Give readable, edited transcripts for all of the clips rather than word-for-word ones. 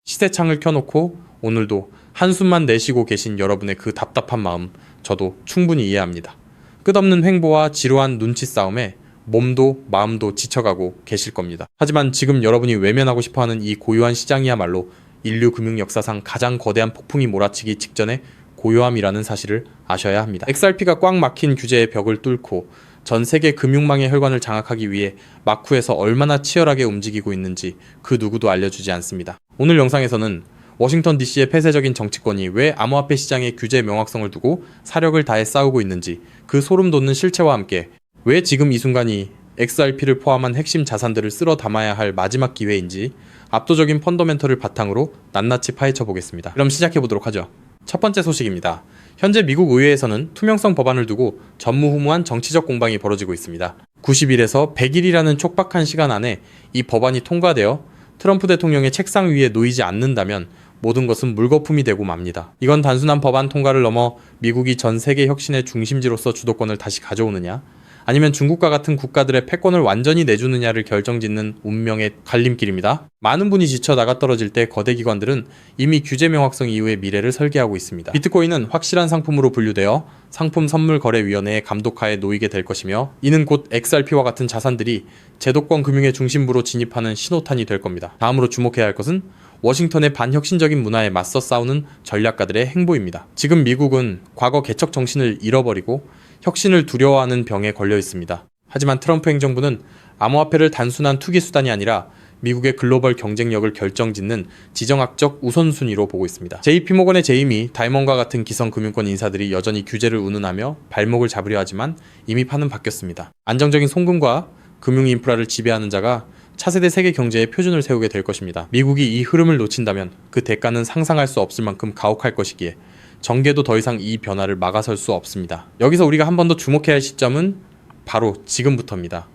시세창을 켜놓고 오늘도 한숨만 내쉬고 계신 여러분의 그 답답한 마음 저도 충분히 이해합니다. 끝없는 횡보와 지루한 눈치 싸움에 몸도 마음도 지쳐가고 계실 겁니다. 하지만 지금 여러분이 외면하고 싶어하는 이 고요한 시장이야말로 인류 금융 역사상 가장 거대한 폭풍이 몰아치기 직전의 고요함이라는 사실을 아셔야 합니다. XRP가 꽉 막힌 규제의 벽을 뚫고 전 세계 금융망의 혈관을 장악하기 위해 마쿠에서 얼마나 치열하게 움직이고 있는지 그 누구도 알려주지 않습니다. 오늘 영상에서는 워싱턴 DC의 폐쇄적인 정치권이 왜 암호화폐 시장의 규제 명확성을 두고 사력을 다해 싸우고 있는지, 그 소름 돋는 실체와 함께 왜 지금 이 순간이 XRP를 포함한 핵심 자산들을 쓸어 담아야 할 마지막 기회인지 압도적인 펀더멘털을 바탕으로 낱낱이 파헤쳐 보겠습니다. 그럼 시작해 보도록 하죠. 첫 번째 소식입니다. 현재 미국 의회에서는 투명성 법안을 두고 전무후무한 정치적 공방이 벌어지고 있습니다. 90일에서 100일이라는 촉박한 시간 안에 이 법안이 통과되어 트럼프 대통령의 책상 위에 놓이지 않는다면 모든 것은 물거품이 되고 맙니다. 이건 단순한 법안 통과를 넘어 미국이 전 세계 혁신의 중심지로서 주도권을 다시 가져오느냐, 아니면 중국과 같은 국가들의 패권을 완전히 내주느냐를 결정짓는 운명의 갈림길입니다. 많은 분이 지쳐 나가떨어질 때 거대 기관들은 이미 규제 명확성 이후의 미래를 설계하고 있습니다. 비트코인은 확실한 상품으로 분류되어 상품선물거래위원회의 감독하에 놓이게 될 것이며, 이는 곧 XRP와 같은 자산들이 제도권 금융의 중심부로 진입하는 신호탄이 될 겁니다. 다음으로 주목해야 할 것은 워싱턴의 반혁신적인 문화에 맞서 싸우는 전략가들의 행보입니다. 지금 미국은 과거 개척 정신을 잃어버리고 혁신을 두려워하는 병에 걸려 있습니다. 하지만 트럼프 행정부는 암호화폐를 단순한 투기 수단이 아니라 미국의 글로벌 경쟁력을 결정짓는 지정학적 우선순위로 보고 있습니다. JP모건의 제이미 다이먼과 같은 기성 금융권 인사들이 여전히 규제를 운운하며 발목을 잡으려 하지만 이미 판은 바뀌었습니다. 안정적인 송금과 금융 인프라를 지배하는 자가 차세대 세계 경제의 표준을 세우게 될 것입니다. 미국이 이 흐름을 놓친다면 그 대가는 상상할 수 없을 만큼 가혹할 것이기에 정계도 더 이상 이 변화를 막아설 수 없습니다. 여기서 우리가 한 번 더 주목해야 할 시점은 바로 지금부터입니다.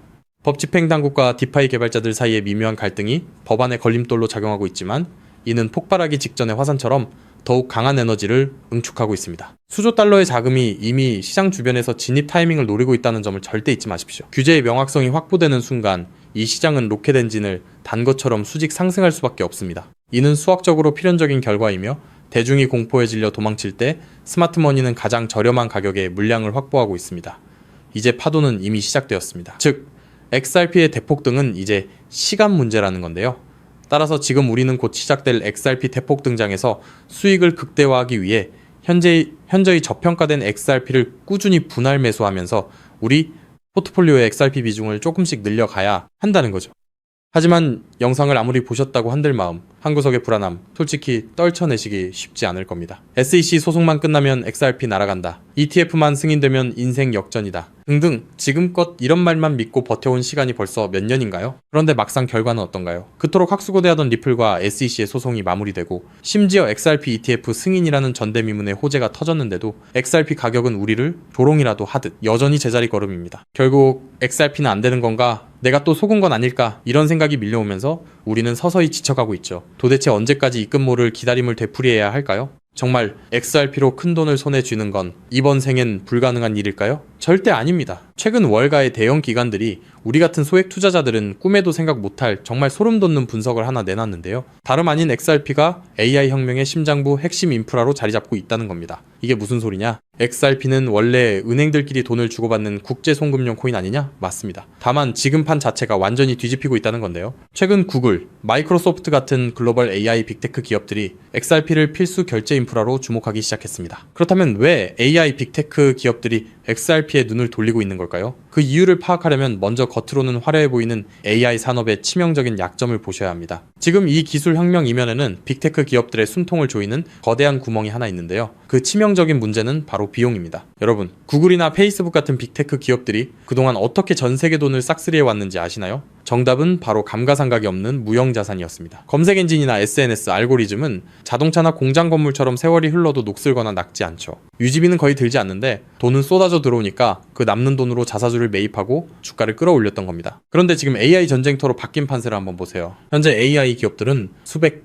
법 집행 당국과 디파이 개발자들 사이의 미묘한 갈등이 법안의 걸림돌로 작용하고 있지만, 이는 폭발하기 직전의 화산처럼 더욱 강한 에너지를 응축하고 있습니다. 수조 달러의 자금이 이미 시장 주변에서 진입 타이밍을 노리고 있다는 점을 절대 잊지 마십시오. 규제의 명확성이 확보되는 순간 이 시장은 로켓 엔진을 단 것처럼 수직 상승할 수밖에 없습니다. 이는 수학적으로 필연적인 결과이며, 대중이 공포에 질려 도망칠 때 스마트머니는 가장 저렴한 가격에 물량을 확보하고 있습니다. 이제 파도는 이미 시작되었습니다. 즉, XRP의 대폭등은 이제 시간 문제라는 건데요. 따라서 지금 우리는 곧 시작될 XRP 대폭 등장에서 수익을 극대화하기 위해 현재의 저평가된 XRP를 꾸준히 분할 매수하면서 우리 포트폴리오의 XRP 비중을 조금씩 늘려가야 한다는 거죠. 하지만 영상을 아무리 보셨다고 한들 마음, 한 구석의 불안함, 솔직히 떨쳐내시기 쉽지 않을 겁니다. SEC 소송만 끝나면 XRP 날아간다, ETF만 승인되면 인생 역전이다 등등 지금껏 이런 말만 믿고 버텨온 시간이 벌써 몇 년인가요? 그런데 막상 결과는 어떤가요? 그토록 학수고대하던 리플과 SEC의 소송이 마무리되고 심지어 XRP ETF 승인이라는 전대미문의 호재가 터졌는데도 XRP 가격은 우리를 조롱이라도 하듯 여전히 제자리 걸음입니다. 결국 XRP는 안 되는 건가? 내가 또 속은 건 아닐까? 이런 생각이 밀려오면서 우리는 서서히 지쳐가고 있죠. 도대체 언제까지 입금모를 기다림을 되풀이해야 할까요? 정말 XRP로 큰 돈을 손에 쥐는 건 이번 생엔 불가능한 일일까요? 절대 아닙니다. 최근 월가의 대형 기관들이 우리 같은 소액 투자자들은 꿈에도 생각 못할 정말 소름 돋는 분석을 하나 내놨는데요. 다름 아닌 XRP가 AI 혁명의 심장부 핵심 인프라로 자리 잡고 있다는 겁니다. 이게 무슨 소리냐? XRP는 원래 은행들끼리 돈을 주고받는 국제 송금용 코인 아니냐? 맞습니다. 다만 지금 판 자체가 완전히 뒤집히고 있다는 건데요. 최근 구글, 마이크로소프트 같은 글로벌 AI 빅테크 기업들이 XRP를 필수 결제 인프라로 주목하기 시작했습니다. 그렇다면 왜 AI 빅테크 기업들이 XRP에 눈을 돌리고 있는 걸까요? 그 이유를 파악하려면 먼저 겉으로는 화려해 보이는 AI 산업의 치명적인 약점을 보셔야 합니다. 지금 이 기술 혁명 이면에는 빅테크 기업들의 숨통을 조이는 거대한 구멍이 하나 있는데요. 그 치명적인 문제는 바로 비용입니다. 여러분, 구글이나 페이스북 같은 빅테크 기업들이 그동안 어떻게 전 세계 돈을 싹쓸이해 왔는지 아시나요? 정답은 바로 감가상각이 없는 무형자산이었습니다. 검색 엔진이나 SNS, 알고리즘은 자동차나 공장 건물처럼 세월이 흘러도 녹슬거나 낡지 않죠. 유지비는 거의 들지 않는데 돈은 쏟아져 들어오니까 그 남는 돈으로 자사주를 매입하고 주가를 끌어올렸던 겁니다. 그런데 지금 AI 전쟁터로 바뀐 판세를 한번 보세요. 현재 AI 기업들은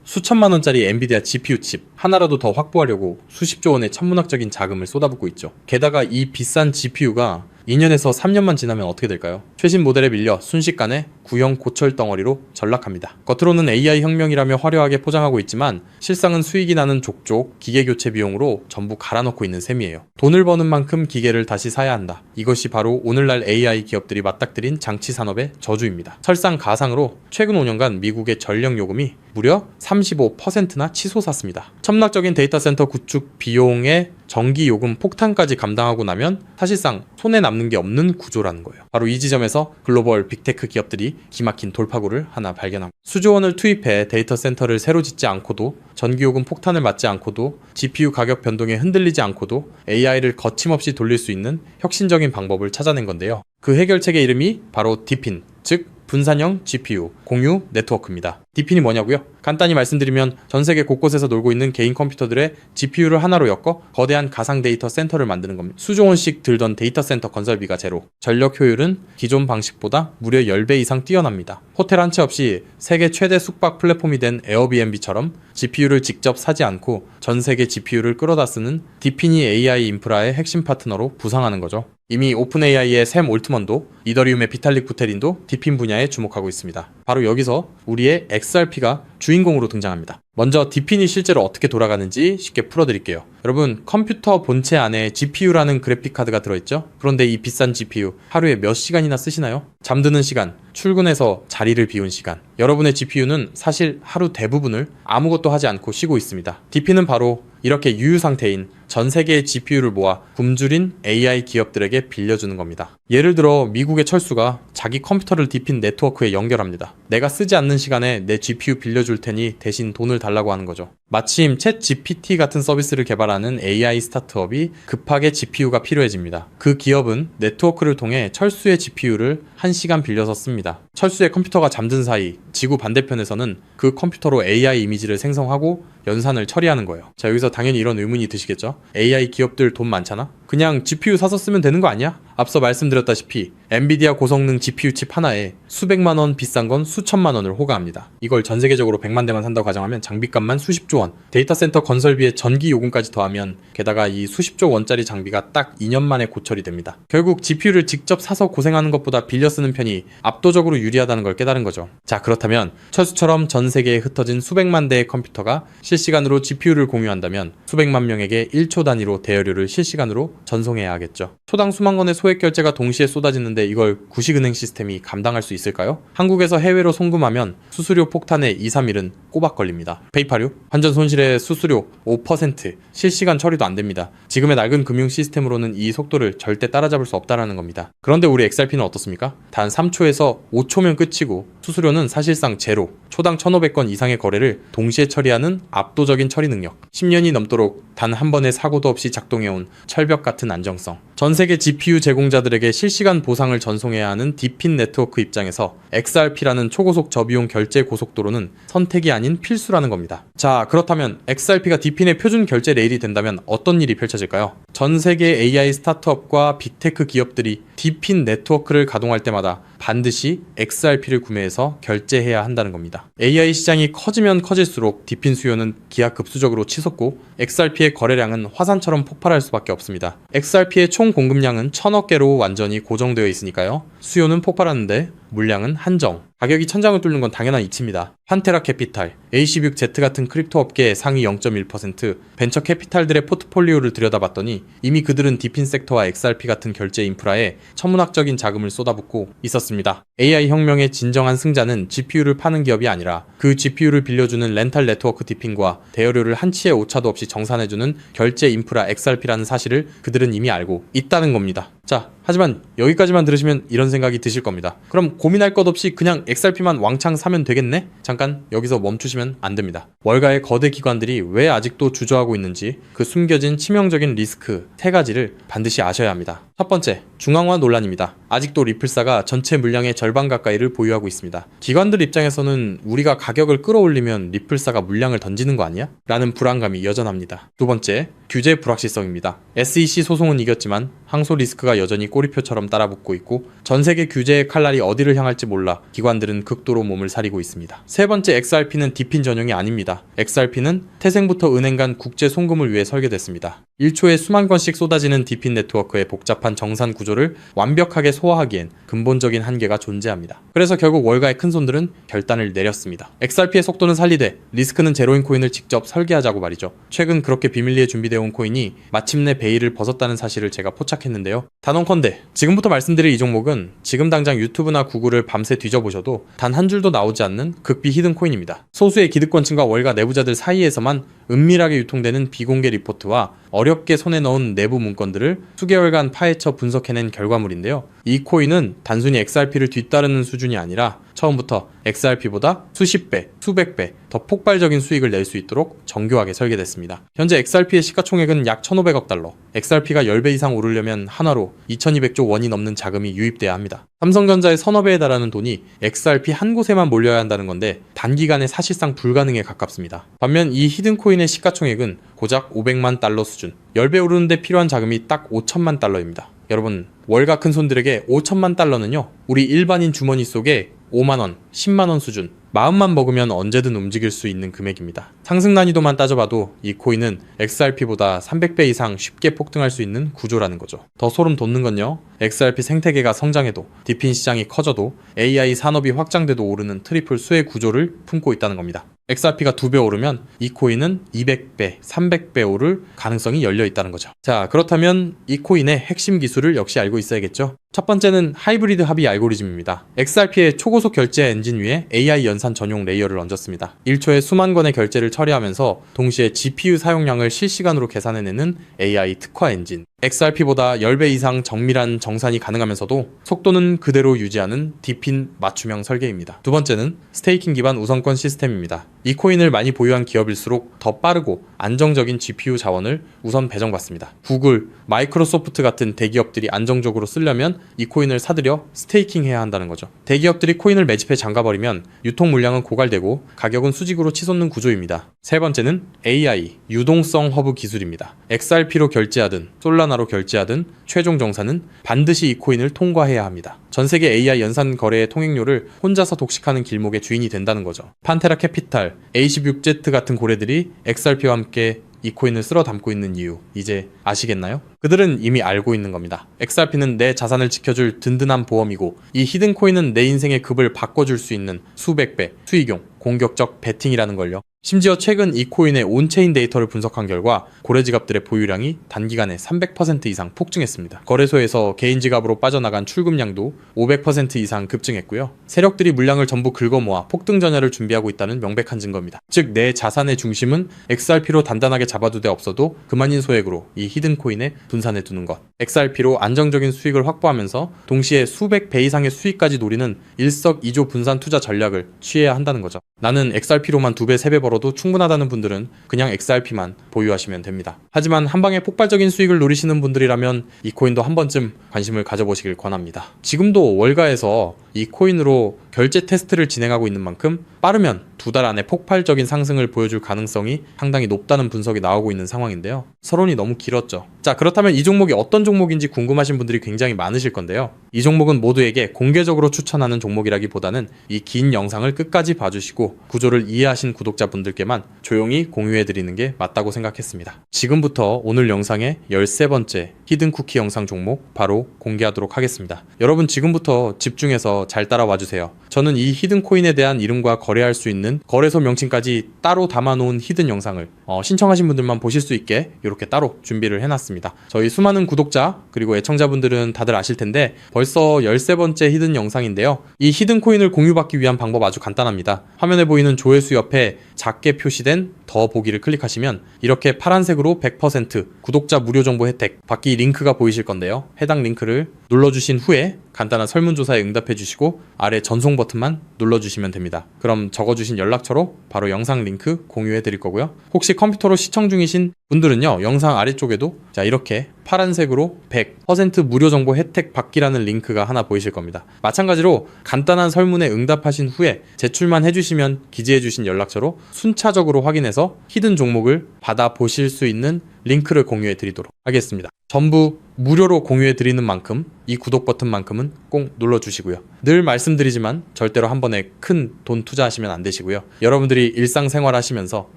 수천만 원짜리 엔비디아 GPU 칩 하나라도 더 확보하려고 수십조 원의 천문학적인 자금을 쏟아붓고 있죠. 게다가 이 비싼 GPU가 2년에서 3년만 지나면 어떻게 될까요? 최신 모델에 밀려 순식간에 구형 고철 덩어리로 전락합니다. 겉으로는 AI 혁명이라며 화려하게 포장하고 있지만 실상은 수익이 나는 족족 기계 교체 비용으로 전부 갈아넣고 있는 셈이에요. 돈을 버는 만큼 기계를 다시 사야 한다. 이것이 바로 오늘날 AI 기업들이 맞닥뜨린 장치 산업의 저주입니다. 설상가상으로 최근 5년간 미국의 전력 요금이 무려 35%나 치솟았습니다. 첨락적인 데이터 센터 구축 비용의 전기 요금 폭탄까지 감당하고 나면 사실상 손에 남는 게 없는 구조라는 거예요. 바로 이 지점에서 글로벌 빅테크 기업들이 기막힌 돌파구를 하나 발견합니다. 수조 원을 투입해 데이터 센터를 새로 짓지 않고도 전기 요금 폭탄을 맞지 않고도 GPU 가격 변동에 흔들리지 않고도 AI를 거침없이 돌릴 수 있는 혁신적인 방법을 찾아낸 건데요. 그 해결책의 이름이 바로 디핀, 즉 분산형 GPU 공유 네트워크입니다. 디핀이 뭐냐고요? 간단히 말씀드리면 전 세계 곳곳에서 놀고 있는 개인 컴퓨터들의 GPU를 하나로 엮어 거대한 가상 데이터 센터를 만드는 겁니다. 수조 원씩 들던 데이터 센터 건설비가 제로, 전력 효율은 기존 방식보다 무려 10배 이상 뛰어납니다. 호텔 한 채 없이 세계 최대 숙박 플랫폼이 된 에어비앤비처럼 GPU를 직접 사지 않고 전 세계 GPU를 끌어다 쓰는 디핀이 AI 인프라의 핵심 파트너로 부상하는 거죠. 이미 오픈AI의 샘 올트먼도 이더리움의 비탈릭 부테린도 디핀 분야에 주목하고 있습니다. 바로 여기서 우리의 XRP가 주인공으로 등장합니다. 먼저 디핀이 실제로 어떻게 돌아가는지 쉽게 풀어드릴게요. 여러분, 컴퓨터 본체 안에 GPU라는 그래픽카드가 들어있죠? 그런데 이 비싼 GPU 하루에 몇 시간이나 쓰시나요? 잠드는 시간, 출근해서 자리를 비운 시간, 여러분의 GPU는 사실 하루 대부분을 아무것도 하지 않고 쉬고 있습니다. 디핀은 바로 이렇게 유유 상태인 전 세계의 GPU를 모아 굶주린 AI 기업들에게 빌려주는 겁니다. 예를 들어 미국의 철수가 자기 컴퓨터를 디핀 네트워크에 연결합니다. 내가 쓰지 않는 시간에 내 GPU 빌려줄 테니 대신 돈을 달라고 하는 거죠. 마침 챗 GPT 같은 서비스를 개발하는 AI 스타트업이 급하게 GPU가 필요해집니다. 그 기업은 네트워크를 통해 철수의 GPU를 1시간 빌려서 씁니다. 철수의 컴퓨터가 잠든 사이 지구 반대편에서는 그 컴퓨터로 AI 이미지를 생성하고 연산을 처리하는 거예요. 자, 여기서 당연히 이런 의문이 드시겠죠? AI 기업들 돈 많잖아? 그냥 GPU 사서 쓰면 되는 거 아니야? 앞서 말씀드렸다시피 엔비디아 고성능 GPU 칩 하나에 수백만 원, 비싼 건 수천만 원을 호가합니다. 이걸 전 세계적으로 100만 대만 산다고 가정하면 장비값만 수십조 원, 데이터 센터 건설비에 전기 요금까지 더하면 게다가 이 수십조 원짜리 장비가 딱 2년 만에 고철이 됩니다. 결국 GPU를 직접 사서 고생하는 것보다 빌려 쓰는 편이 압도적으로 유리하다는 걸 깨달은 거죠. 자, 그렇다면 철수처럼 전 세계에 흩어진 수백만 대의 컴퓨터가 실시간으로 GPU를 공유한다면 수백만 명에게 1초 단위로 대여료를 실시간으로 전송해야 하겠죠. 초당 수만 건의 소액 결제가 동시에 쏟아지는데 이걸 구식은행 시스템이 감당할 수 있을까요? 한국에서 해외로 송금하면 수수료 폭탄에 2, 3일은 꼬박 걸립니다. 페이팔요? 환전 손실의 수수료 5%, 실시간 처리도 안 됩니다. 지금의 낡은 금융 시스템으로는 이 속도를 절대 따라잡을 수 없다는 겁니다. 그런데 우리 XRP는 어떻습니까? 단 3초에서 5초면 끝이고 수수료는 사실상 제로, 초당 1,500건 이상의 거래를 동시에 처리하는 압도적인 처리 능력, 10년이 넘도록 단 한 번의 사고도 없이 작동해온 철벽 같은 안정성, 전 세계 GPU 제공자들에게 실시간 보상을 전송해야 하는 디핀 네트워크 입장에서 XRP라는 초고속 저비용 결제 고속도로는 선택이 아닌 필수라는 겁니다. 자, 그렇다면 XRP가 디핀의 표준 결제 레일이 된다면 어떤 일이 펼쳐질까요? 전 세계 AI 스타트업과 빅테크 기업들이 디핀 네트워크를 가동할 때마다 반드시 XRP를 구매해서 결제해야 한다는 겁니다. AI 시장이 커지면 커질수록 디핀 수요는 기하급수적으로 치솟고 XRP의 거래량은 화산처럼 폭발할 수밖에 없습니다. XRP의 총 공급량은 1000억 개로 완전히 고정되어 있으니까요. 수요는 폭발하는데 물량은 한정. 가격이 천장을 뚫는 건 당연한 이치입니다. 환테라 캐피탈, AC6Z 같은 크립토 업계의 상위 0.1%, 벤처 캐피탈들의 포트폴리오를 들여다봤더니 이미 그들은 디핀 섹터와 XRP 같은 결제 인프라에 천문학적인 자금을 쏟아붓고 있었습니다. AI 혁명의 진정한 승자는 GPU를 파는 기업이 아니라 그 GPU를 빌려주는 렌탈 네트워크 디핀과 대여료를 한치의 오차도 없이 정산해주는 결제 인프라 XRP라는 사실을 그들은 이미 알고 있다는 겁니다. 자, 하지만 여기까지만 들으시면 이런 생각이 드실 겁니다. 그럼 고민할 것 없이 그냥 XRP만 왕창 사면 되겠네? 잠깐 여기서 멈추시면 안 됩니다. 월가의 거대 기관들이 왜 아직도 주저하고 있는지 그 숨겨진 치명적인 리스크 3가지를 반드시 아셔야 합니다. 첫 번째, 중앙화 논란입니다. 아직도 리플사가 전체 물량의 절반 가까이를 보유하고 있습니다. 기관들 입장에서는 우리가 가격을 끌어올리면 리플사가 물량을 던지는 거 아니야? 라는 불안감이 여전합니다. 두 번째, 규제 불확실성입니다. SEC 소송은 이겼지만 항소 리스크가 여전히 꼬리표처럼 따라붙고 있고 전 세계 규제의 칼날이 어디를 향할지 몰라 기관들은 극도로 몸을 사리고 있습니다. 세 번째, XRP는 디핀 전용이 아닙니다. XRP는 태생부터 은행 간 국제 송금을 위해 설계됐습니다. 1초에 수만 건씩 쏟아지는 디핀 네트워크의 복잡한 정산 구조를 완벽하게 소화하기엔 근본적인 한계가 존재합니다. 그래서 결국 월가의 큰손들은 결단을 내렸습니다. XRP의 속도는 살리되 리스크는 제로인 코인을 직접 설계하자고 말이죠. 최근 그렇게 비밀리에 준비되어 온 코인이 마침내 베일을 벗었다는 사실을 제가 포착했는데요. 단언컨대 지금부터 말씀드릴 이 종목은 지금 당장 유튜브나 구글을 밤새 뒤져보셔도 단 한 줄도 나오지 않는 극비 히든 코인입니다. 소수의 기득권층과 월가 내부자들 사이에서만 은밀하게 유통되는 비공개 리포트와 어렵게 손에 넣은 내부 문건들을 수개월간 파헤쳐 분석해낸 결과물인데요. 이 코인은 단순히 XRP를 뒤따르는 수준이 아니라 처음부터 XRP보다 수십 배, 수백 배 더 폭발적인 수익을 낼 수 있도록 정교하게 설계됐습니다. 현재 XRP의 시가총액은 약 1,500억 달러, XRP가 10배 이상 오르려면 한화로 2,200조 원이 넘는 자금이 유입돼야 합니다. 삼성전자의 서너 배에 달하는 돈이 XRP 한 곳에만 몰려야 한다는 건데 단기간에 사실상 불가능에 가깝습니다. 반면 이 히든코인의 시가총액은 고작 500만 달러 수준, 10배 오르는데 필요한 자금이 딱 5천만 달러입니다. 여러분, 월가 큰손들에게 5천만 달러는요, 우리 일반인 주머니 속에 5만원, 10만원 수준, 마음만 먹으면 언제든 움직일 수 있는 금액입니다. 상승 난이도만 따져봐도 이 코인은 XRP보다 300배 이상 쉽게 폭등할 수 있는 구조라는 거죠. 더 소름 돋는 건요, XRP 생태계가 성장해도 디핀 시장이 커져도 AI 산업이 확장돼도 오르는 트리플 수의 구조를 품고 있다는 겁니다. XRP가 2배 오르면 이 코인은 200배, 300배 오를 가능성이 열려 있다는 거죠. 자, 그렇다면 이 코인의 핵심 기술을 역시 알고 있어야겠죠. 첫 번째는 하이브리드 합의 알고리즘입니다. XRP의 초고속 결제 엔진 위에 AI 연산 전용 레이어를 얹었습니다. 1초에 수만 건의 결제를 처리하면서 동시에 GPU 사용량을 실시간으로 계산해내는 AI 특화 엔진. XRP보다 10배 이상 정밀한 정산이 가능하면서도 속도는 그대로 유지하는 디핀 맞춤형 설계입니다. 두 번째는 스테이킹 기반 우선권 시스템입니다. 이 코인을 많이 보유한 기업일수록 더 빠르고 안정적인 GPU 자원을 우선 배정받습니다. 구글, 마이크로소프트 같은 대기업들이 안정적으로 쓰려면 이 코인을 사들여 스테이킹해야 한다는 거죠. 대기업들이 코인을 매집해 잠가버리면 유통 물량은 고갈되고 가격은 수직으로 치솟는 구조입니다. 세 번째는 AI, 유동성 허브 기술입니다. XRP로 결제하든 솔라나로 결제하든 최종 정산은 반드시 이 코인을 통과해야 합니다. 전 세계 AI 연산 거래의 통행료를 혼자서 독식하는 길목의 주인이 된다는 거죠. 판테라 캐피탈, A16Z 같은 고래들이 XRP와 함께 이 코인을 쓸어 담고 있는 이유, 이제 아시겠나요? 그들은 이미 알고 있는 겁니다. XRP는 내 자산을 지켜줄 든든한 보험이고 이 히든 코인은 내 인생의 급을 바꿔줄 수 있는 수백 배, 수익용, 공격적 베팅이라는 걸요. 심지어 최근 이 코인의 온체인 데이터를 분석한 결과 고래 지갑들의 보유량이 단기간에 300% 이상 폭증했습니다. 거래소에서 개인 지갑으로 빠져나간 출금량도 500% 이상 급증했고요. 세력들이 물량을 전부 긁어모아 폭등 전야를 준비하고 있다는 명백한 증거입니다. 즉, 내 자산의 중심은 XRP로 단단하게 잡아두되 없어도 그만인 소액으로 이 히든 코인에 분산해 두는 것. XRP로 안정적인 수익을 확보하면서 동시에 수백 배 이상의 수익까지 노리는 일석이조 분산 투자 전략을 취해야 한다는 거죠. 나는 XRP로만 2배, 3배 벌어도 충분하다는 분들은 그냥 XRP만 보유하시면 됩니다. 하지만 한방에 폭발적인 수익을 노리시는 분들이라면 이 코인도 한 번쯤 관심을 가져보시길 권합니다. 지금도 월가에서 이 코인으로 결제 테스트를 진행하고 있는 만큼 빠르면 2달 안에 폭발적인 상승을 보여줄 가능성이 상당히 높다는 분석이 나오고 있는 상황인데요. 서론이 너무 길었죠. 자, 그렇다면 이 종목이 어떤 종목인지 궁금하신 분들이 굉장히 많으실 건데요. 이 종목은 모두에게 공개적으로 추천하는 종목이라기보다는 이 긴 영상을 끝까지 봐주시고 구조를 이해하신 구독자분들께만 조용히 공유해드리는 게 맞다고 생각했습니다. 지금부터 오늘 영상의 13번째 히든쿠키 영상 종목 바로 공개하도록 하겠습니다. 여러분, 지금부터 집중해서 잘 따라와주세요. 저는 이 히든코인에 대한 이름과 거래할 수 있는 거래소 명칭까지 따로 담아놓은 히든 영상을 신청하신 분들만 보실 수 있게 이렇게 따로 준비를 해놨습니다. 저희 수많은 구독자 그리고 애청자분들은 다들 아실 텐데 벌써 13번째 히든 영상인데요. 이 히든코인을 공유받기 위한 방법 아주 간단합니다. 화면에 보이는 조회수 옆에 작게 표시된 더 보기를 클릭하시면 이렇게 파란색으로 100% 구독자 무료 정보 혜택 받기 링크가 보이실 건데요. 해당 링크를 눌러주신 후에 간단한 설문조사에 응답해 주시고 아래 전송 버튼만 눌러주시면 됩니다. 그럼 적어주신 연락처로 바로 영상 링크 공유해 드릴 거고요. 혹시 컴퓨터로 시청 중이신 분들은요, 영상 아래쪽에도 자 이렇게 파란색으로 100% 무료 정보 혜택 받기라는 링크가 하나 보이실 겁니다. 마찬가지로 간단한 설문에 응답하신 후에 제출만 해주시면 기재해주신 연락처로 순차적으로 확인해서 히든 종목을 받아보실 수 있는 링크를 공유해 드리도록 하겠습니다. 전부 무료로 공유해 드리는 만큼 이 구독 버튼만큼은 꼭 눌러주시고요. 늘 말씀드리지만 절대로 한 번에 큰 돈 투자하시면 안 되시고요. 여러분들이 일상생활 하시면서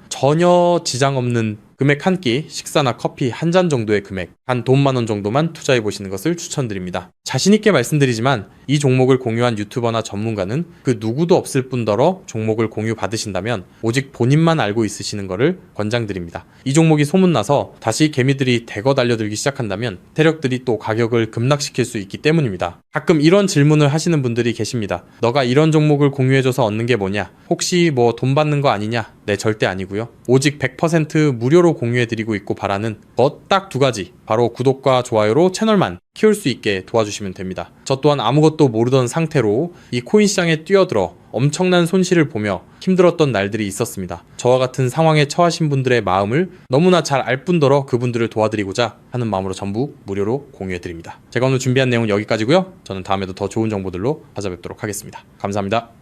전혀 지장 없는 금액 한 끼, 식사나 커피 한 잔 정도의 금액, 한 돈 10,000원 정도만 투자해 보시는 것을 추천드립니다. 자신있게 말씀드리지만 이 종목을 공유한 유튜버나 전문가는 그 누구도 없을 뿐더러 종목을 공유 받으신다면 오직 본인만 알고 있으시는 것을 권장드립니다. 이 종목이 소문나서 다시 개미들이 대거 달려들기 시작한다면 세력들이 또 가격을 급락시킬 수 있기 때문입니다. 가끔 이런 질문을 하시는 분들이 계십니다. 너가 이런 종목을 공유해줘서 얻는 게 뭐냐? 혹시 뭐 돈 받는 거 아니냐? 네, 절대 아니고요. 오직 100% 무료로 공유해드리고 있고 바라는 것 딱 두 가지, 바로 구독과 좋아요로 채널만 키울 수 있게 도와주시면 됩니다. 저 또한 아무것도 모르던 상태로 이 코인 시장에 뛰어들어 엄청난 손실을 보며 힘들었던 날들이 있었습니다. 저와 같은 상황에 처하신 분들의 마음을 너무나 잘 알 뿐더러 그분들을 도와드리고자 하는 마음으로 전부 무료로 공유해드립니다. 제가 오늘 준비한 내용은 여기까지고요. 저는 다음에도 더 좋은 정보들로 찾아뵙도록 하겠습니다. 감사합니다.